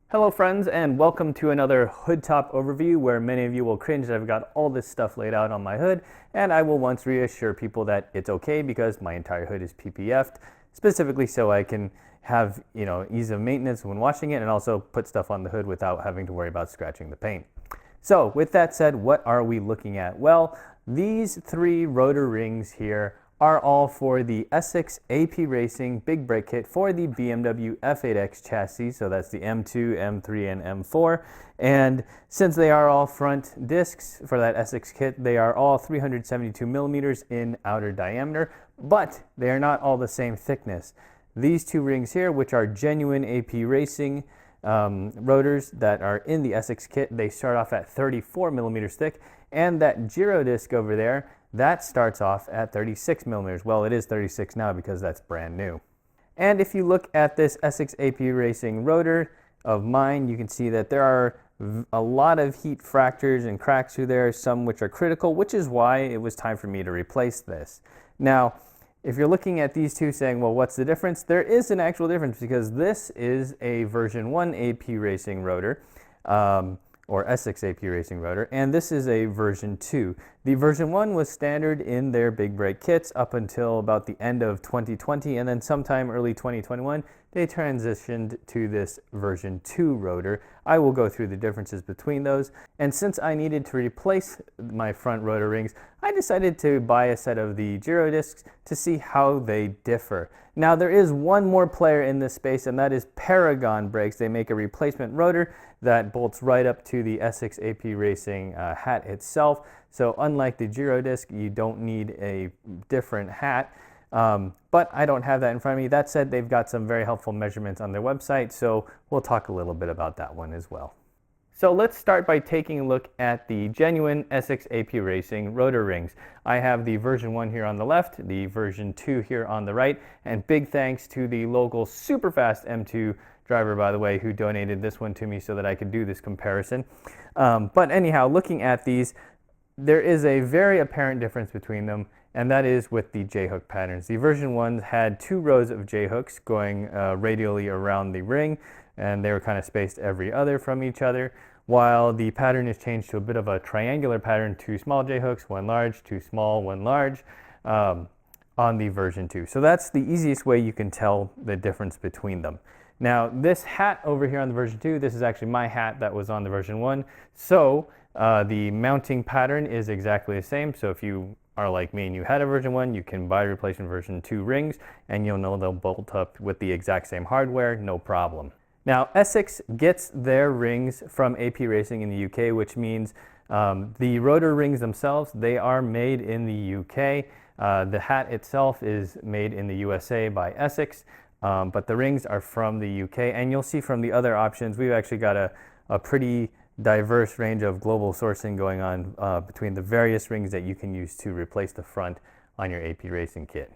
Hello friends, and welcome to another hood top overview where many of you will cringe that I've got all this stuff laid out on my hood, and I will once reassure people that it's okay because my entire hood is PPF'd, specifically so I can have, ease of maintenance when washing it and also put stuff on the hood without having to worry about scratching the paint. So with that said, what are we looking at? Well, these three rotor rings here are all for the Essex AP Racing big brake kit for the BMW F8x chassis, so that's the M2, M3, and M4. And since they are all front discs for that Essex kit, they are all 372 millimeters in outer diameter, but they are not all the same thickness. These two rings here, which are genuine AP Racing rotors that are in the Essex kit, they start off at 34 millimeters thick, and that Girodisc over there, that starts off at 36 millimeters. Well, it is 36 now because that's brand new. And if you look at this Essex AP Racing rotor of mine, you can see that there are a lot of heat fractures and cracks through there, some which are critical, which is why it was time for me to replace this. Now, if you're looking at these two saying, well, what's the difference? There is an actual difference because this is a version 1 AP Racing rotor, or Essex AP Racing rotor, and this is a version 2. The version 1 was standard in their big brake kits up until about the end of 2020, and then sometime early 2021, they transitioned to this version 2 rotor. I will go through the differences between those, and since I needed to replace my front rotor rings, I decided to buy a set of the Girodiscs to see how they differ. Now, there is one more player in this space, and that is Paragon brakes. They make a replacement rotor that bolts right up to the Essex AP Racing hat itself. So unlike the Girodisc, you don't need a different hat. But I don't have that in front of me. That said, they've got some very helpful measurements on their website, so we'll talk a little bit about that one as well. So let's start by taking a look at the genuine Essex AP Racing rotor rings. I have the version 1 here on the left, the version 2 here on the right, and big thanks to the local super fast M2 driver, by the way, who donated this one to me so that I could do this comparison. But anyhow, looking at these, there is a very apparent difference between them, and that is with the J-hook patterns. The version 1 had 2 rows of J-hooks going radially around the ring, and they were kind of spaced every other from each other, while the pattern is changed to a bit of a triangular pattern, 2 small J-hooks, 1 large, 2 small, 1 large, on the version 2. So that's the easiest way you can tell the difference between them. Now, this hat over here on the version 2, this is actually my hat that was on the version 1. So the mounting pattern is exactly the same. So if you are like me and you had a version 1, you can buy replacement version 2 rings, and you'll know they'll bolt up with the exact same hardware, no problem. Now, Essex gets their rings from AP Racing in the UK, which means the rotor rings themselves, they are made in the UK. The hat itself is made in the USA by Essex. But the rings are from the UK, and you'll see from the other options, we've actually got a pretty diverse range of global sourcing going on between the various rings that you can use to replace the front on your AP Racing kit.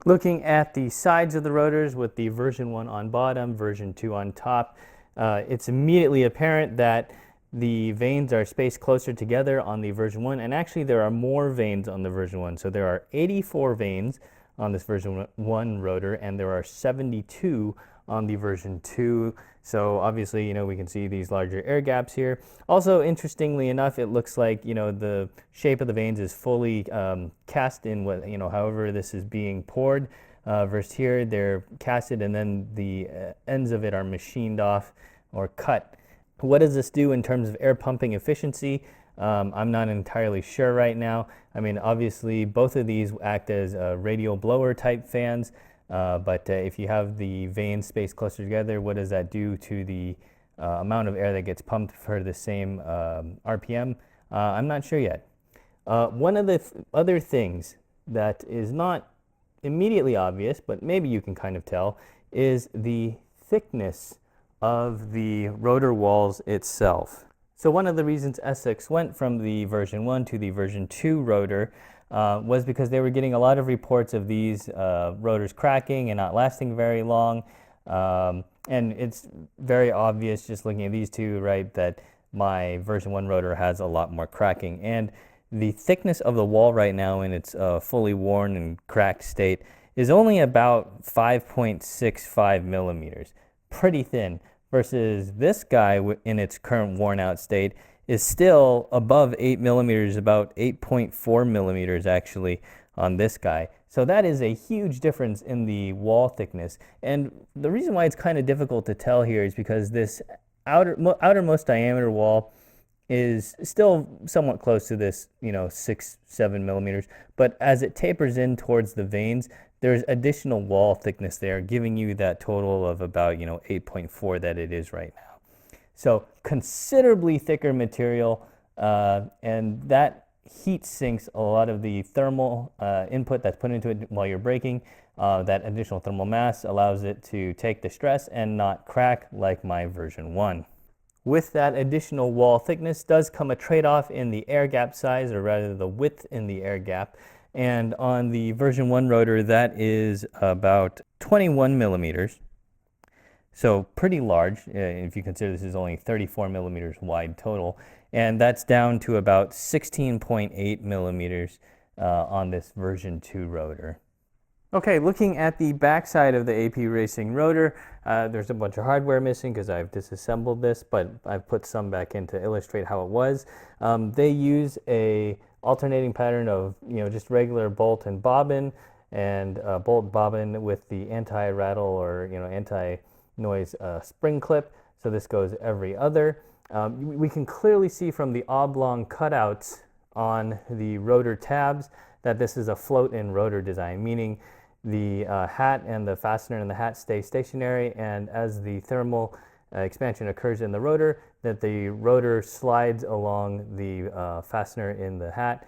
Looking at the sides of the rotors with the version 1 on bottom, version 2 on top, it's immediately apparent that the vanes are spaced closer together on the version 1, and actually there are more vanes on the version 1. So there are 84 vanes on this version 1 rotor, and there are 72 on the version 2. So obviously, we can see these larger air gaps here. Also, interestingly enough, it looks like, the shape of the vanes is fully cast in what, however this is being poured. Versus here, they're casted and then the ends of it are machined off or cut. What does this do in terms of air pumping efficiency? I'm not entirely sure right now. I mean, obviously, both of these act as radial blower type fans, but if you have the vanes spaced closer together, what does that do to the amount of air that gets pumped for the same RPM? I'm not sure yet. One of the other things that is not immediately obvious, but maybe you can kind of tell, is the thickness of the rotor walls itself. So one of the reasons Essex went from the version 1 to the version 2 rotor was because they were getting a lot of reports of these rotors cracking and not lasting very long. And it's very obvious just looking at these two, right, that my version 1 rotor has a lot more cracking. And the thickness of the wall right now in its fully worn and cracked state is only about 5.65 millimeters. Pretty thin. versus this guy in its current worn out state is still above 8 millimeters, about 8.4 millimeters actually on this guy. So that is a huge difference in the wall thickness. And the reason why it's kind of difficult to tell here is because this outermost diameter wall is still somewhat close to this, 6-7 millimeters. But as it tapers in towards the vanes, there's additional wall thickness there, giving you that total of about, 8.4 that it is right now. So considerably thicker material, and that heat sinks a lot of the thermal input that's put into it while you're braking. That additional thermal mass allows it to take the stress and not crack like my version 1. With that additional wall thickness does come a trade-off in the air gap size, or rather the width in the air gap. And on the version 1 rotor, that is about 21 millimeters. So pretty large, if you consider this is only 34 millimeters wide total. And that's down to about 16.8 millimeters on this version 2 rotor. Okay, looking at the backside of the AP Racing rotor, there's a bunch of hardware missing because I've disassembled this, but I've put some back in to illustrate how it was. They use a alternating pattern of just regular bolt and bobbin, and bolt bobbin with the anti-rattle or anti-noise spring clip. So this goes every other. We can clearly see from the oblong cutouts on the rotor tabs that this is a float-in rotor design, meaning the hat and the fastener in the hat stay stationary, and as the thermal expansion occurs in the rotor, that the rotor slides along the fastener in the hat.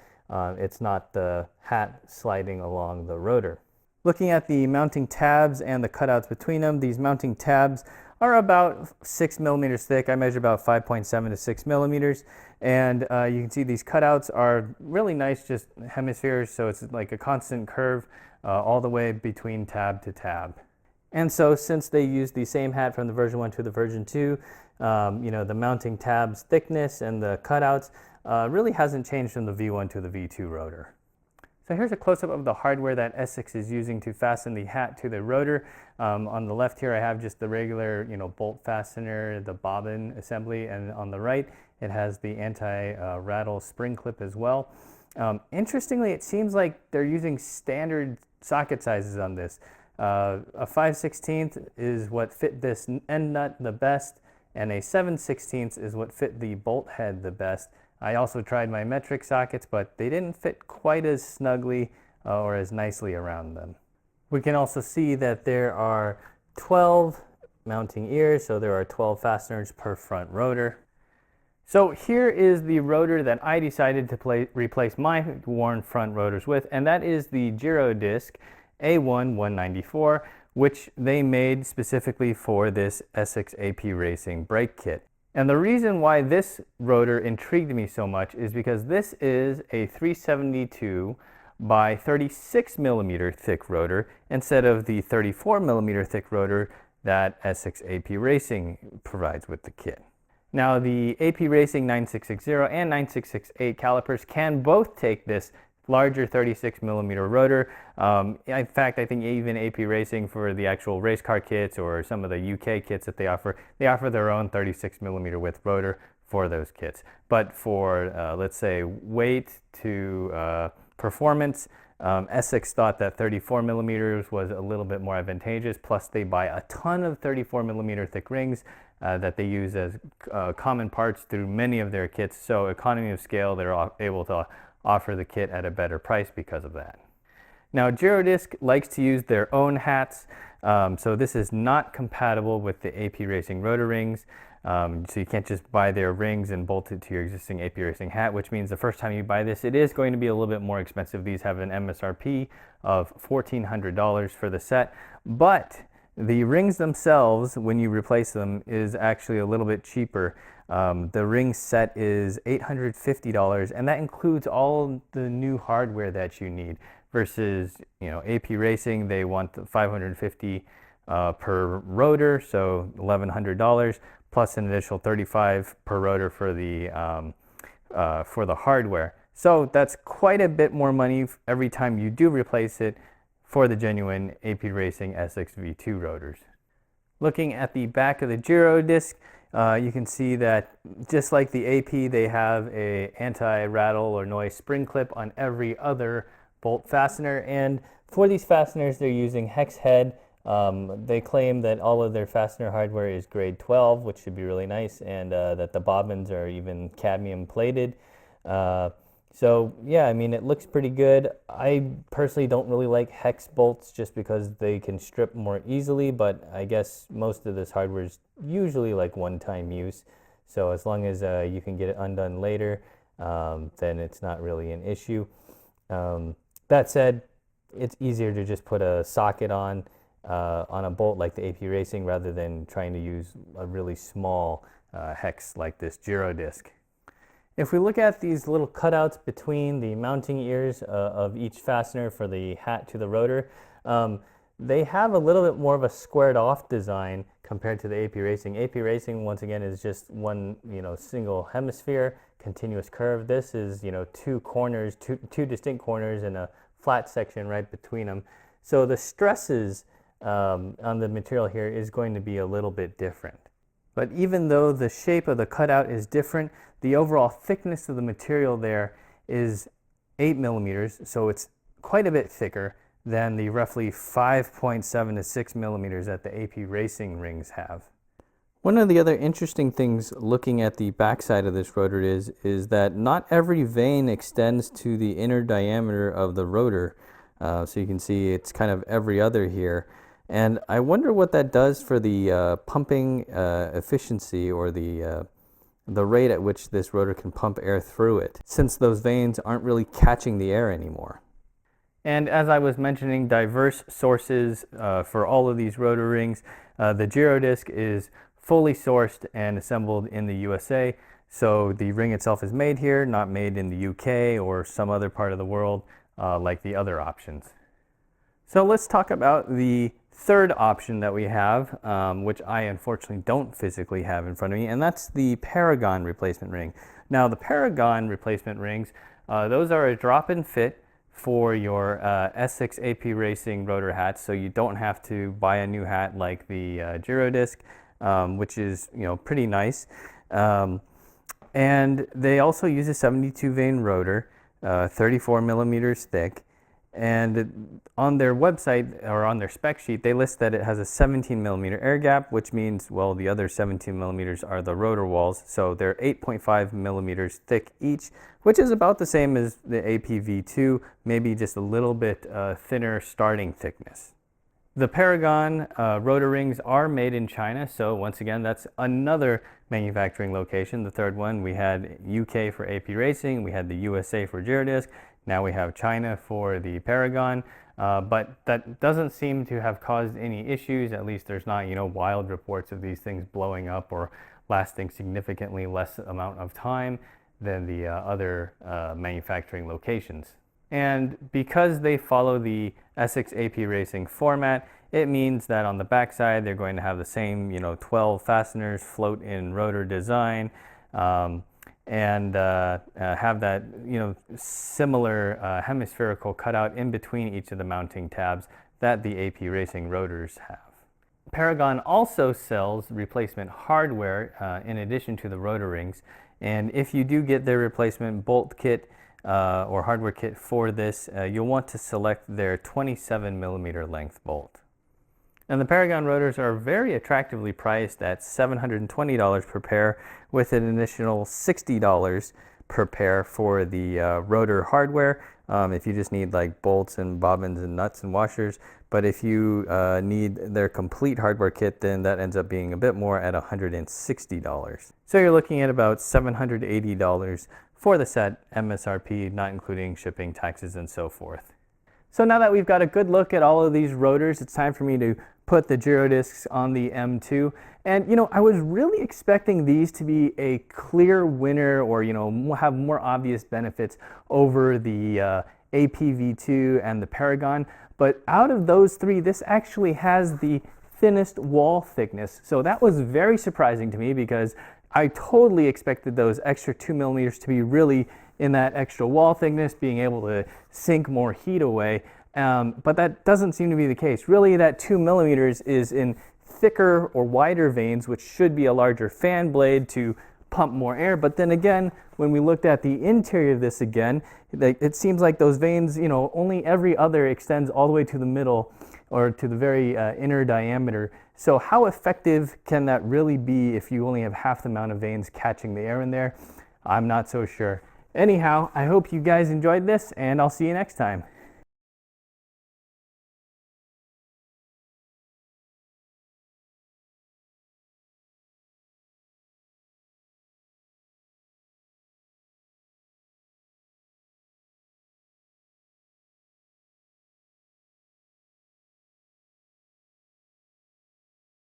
It's not the hat sliding along the rotor. Looking at the mounting tabs and the cutouts between them, these mounting tabs are about 6 millimeters thick. I measure about 5.7 to 6 millimeters. And you can see these cutouts are really nice, just hemispheres, so it's like a constant curve all the way between tab to tab. And so since they use the same hat from the version 1 to the version 2, the mounting tabs thickness and the cutouts really hasn't changed from the V1 to the V2 rotor. So here's a close-up of the hardware that Essex is using to fasten the hat to the rotor. On the left here I have just the regular bolt fastener, the bobbin assembly, and on the right it has the anti-rattle spring clip as well. Interestingly, it seems like they're using standard socket sizes on this. A 5/16 is what fit this end nut the best, and a 7/16 is what fit the bolt head the best. I also tried my metric sockets, but they didn't fit quite as snugly or as nicely around them. We can also see that there are 12 mounting ears, so there are 12 fasteners per front rotor. So here is the rotor that I decided to replace my worn front rotors with, and that is the Girodisc A1-194, which they made specifically for this Essex AP Racing brake kit. And the reason why this rotor intrigued me so much is because this is a 372 by 36 millimeter thick rotor instead of the 34 millimeter thick rotor that Essex AP Racing provides with the kit. Now the AP Racing 9660 and 9668 calipers can both take this larger 36 millimeter rotor. In fact, I think even AP Racing, for the actual race car kits or some of the UK kits that they offer their own 36 millimeter width rotor for those kits. But for let's say weight to performance, Essex thought that 34 millimeters was a little bit more advantageous. Plus they buy a ton of 34 millimeter thick rings that they use as common parts through many of their kits. So economy of scale, they're able to offer the kit at a better price because of that. Now Girodisc likes to use their own hats, so this is not compatible with the AP Racing rotor rings. So you can't just buy their rings and bolt it to your existing AP Racing hat, which means the first time you buy this, it is going to be a little bit more expensive. These have an MSRP of $1,400 for the set, but the rings themselves, when you replace them, is actually a little bit cheaper. The ring set is $850, and that includes all the new hardware that you need. Versus, AP Racing, they want the $550 per rotor, so $1,100, plus an additional $35 per rotor for the hardware. So that's quite a bit more money every time you do replace it for the genuine AP Racing Essex V2 rotors. Looking at the back of the Girodisc, you can see that just like the AP, they have a anti-rattle or noise spring clip on every other bolt fastener. And for these fasteners, they're using hex head. They claim that all of their fastener hardware is grade 12, which should be really nice, and that the bobbins are even cadmium plated. So yeah, I mean, it looks pretty good. I personally don't really like hex bolts just because they can strip more easily, but I guess most of this hardware is usually like one-time use. So as long as you can get it undone later, then it's not really an issue. That said, it's easier to just put a socket on a bolt like the AP Racing rather than trying to use a really small hex like this Girodisc. If we look at these little cutouts between the mounting ears of each fastener for the hat to the rotor, they have a little bit more of a squared off design compared to the AP Racing. AP Racing, once again, is just one, single hemisphere, continuous curve. This is, two corners, two distinct corners and a flat section right between them. So the stresses on the material here is going to be a little bit different. But even though the shape of the cutout is different, the overall thickness of the material there is 8 millimeters, so it's quite a bit thicker than the roughly 5.7 to 6 millimeters that the AP Racing rings have. One of the other interesting things looking at the backside of this rotor is that not every vane extends to the inner diameter of the rotor. So you can see it's kind of every other here. And I wonder what that does for the pumping efficiency, or the rate at which this rotor can pump air through it, since those vanes aren't really catching the air anymore. And as I was mentioning, diverse sources for all of these rotor rings. The Girodisc is fully sourced and assembled in the USA. So the ring itself is made here, not made in the UK or some other part of the world like the other options. So let's talk about the third option that we have, which I unfortunately don't physically have in front of me, and that's the Paragon replacement ring. Now the Paragon replacement rings, those are a drop-in fit for your Essex AP Racing rotor hats, so you don't have to buy a new hat like the Girodisc, which is pretty nice. And they also use a 72 vane rotor, 34 millimeters thick. And on their website, or on their spec sheet, they list that it has a 17 millimeter air gap, which means, well, the other 17 millimeters are the rotor walls. So they're 8.5 millimeters thick each, which is about the same as the APV2, maybe just a little bit thinner starting thickness. The Paragon rotor rings are made in China, so once again, that's another manufacturing location. The third one, we had UK for AP Racing, we had the USA for Girodisc. Now we have China for the Paragon, but that doesn't seem to have caused any issues. At least there's not, wild reports of these things blowing up or lasting significantly less amount of time than the other manufacturing locations. And because they follow the Essex AP Racing format, it means that on the backside they're going to have the same, 12 fasteners, float in rotor design, and have that similar hemispherical cutout in between each of the mounting tabs that the AP Racing rotors have. Paragon also sells replacement hardware in addition to the rotor rings, and if you do get their replacement bolt kit or hardware kit for this, you'll want to select their 27 millimeter length bolt. And the Paragon rotors are very attractively priced at $720 per pair, with an additional $60 per pair for the rotor hardware if you just need like bolts and bobbins and nuts and washers. But if you need their complete hardware kit, then that ends up being a bit more at $160. So you're looking at about $780 for the set MSRP, not including shipping, taxes, and so forth. So now that we've got a good look at all of these rotors, it's time for me to put the Girodiscs on the M2. And I was really expecting these to be a clear winner, or have more obvious benefits over the APV2 and the Paragon. But out of those three, this actually has the thinnest wall thickness. So that was very surprising to me, because I totally expected those extra 2 millimeters to be really in that extra wall thickness, being able to sink more heat away. But that doesn't seem to be the case. Really, that 2 millimeters is in thicker or wider vanes, which should be a larger fan blade to pump more air. But then again, when we looked at the interior of this again, it seems like those vanes, you know, only every other extends all the way to the middle or to the very inner diameter. So how effective can that really be if you only have half the amount of vanes catching the air in there? I'm not so sure. Anyhow, I hope you guys enjoyed this, and I'll see you next time.